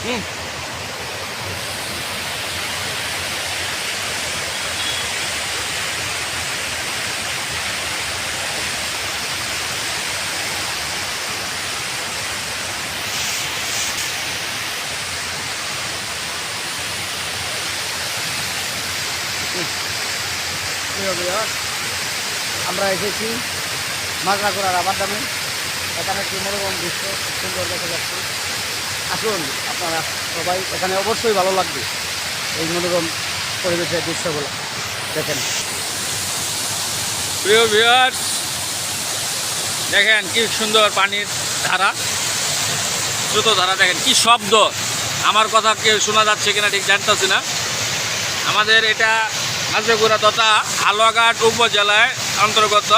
হুম, আমরা এসেছি মাগরাগড়া রাবার ড্যামে। এখানে একটি মনোরম দৃশ্য খুব সুন্দর দেখা যাচ্ছে। আসুন আপনারা সবাই, এখানে অবশ্যই ভালো লাগবে এই মনোরম পরিবেশের দৃশ্যগুলো দেখেন। প্রিয় ভিউয়ার্স, দেখেন কি সুন্দর পানির ধারা, স্রোত ধারা। দেখেন কি শব্দ, আমার কথা কেউ শোনা যাচ্ছে কিনা ঠিক জানতেছি না। আমাদের এটা মাঝেগুড়া তথা হালুয়াঘাট উপজেলায় অন্তর্গত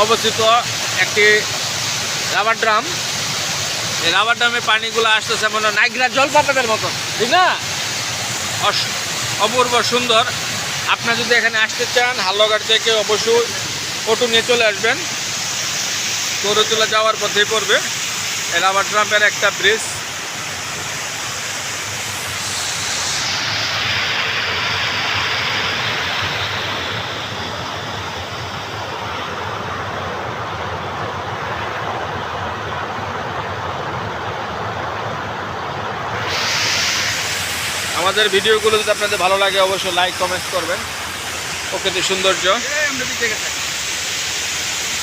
অবস্থিত একটি রাবার ড্রাম। এই রাবার ড্রামে পানিগুলো আসতেছে মনে হয় নাইগ্রা জলপ্রপাতের মতো, ঠিক না? অপূর্ব সুন্দর। আপনি যদি এখানে আসতে চান হালুয়াঘাট থেকে অবশ্যই অটো নিয়ে চলে আসবেন। গড়েতলা যাওয়ার পথেই পড়বে এই রাবার ড্রামের একটা ব্রিজ। আমাদের ভিডিওগুলো যদি আপনাদের ভালো লাগে অবশ্যই লাইক কমেন্ট করবেন। প্রকৃতির সৌন্দর্য।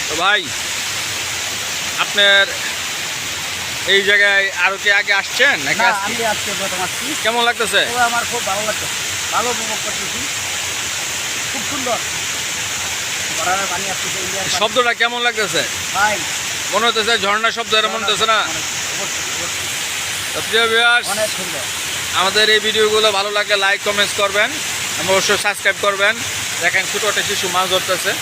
তো ভাই, আপনার এই জায়গায় আরো কি আগে আসছেন নাকি? আমি আজকে প্রথম আসছি। কেমন লাগতেছে? আমার খুব ভালো লাগছে, ভালো উপভোগ করতেছি, খুব সুন্দর। বরাবর পানি আসতেছে, ইন্ডিয়ার পানি। শব্দটা কেমন লাগতেছে? ফাইন, মনে হতেছে ঝর্ণা শব্দ এর মনে হতেছে না? অবশ্যই, অবশ্যই। তো প্রিয় ভিউয়ার্স, অনেক সুন্দর। আমাদের এই ভিডিওগুলো ভালো লাগলে লাইক কমেন্টস করবেন, অবশ্যই সাবস্ক্রাইব করবেন। দেখেন ছোট একটা শিশু মাছ ধরতেছে।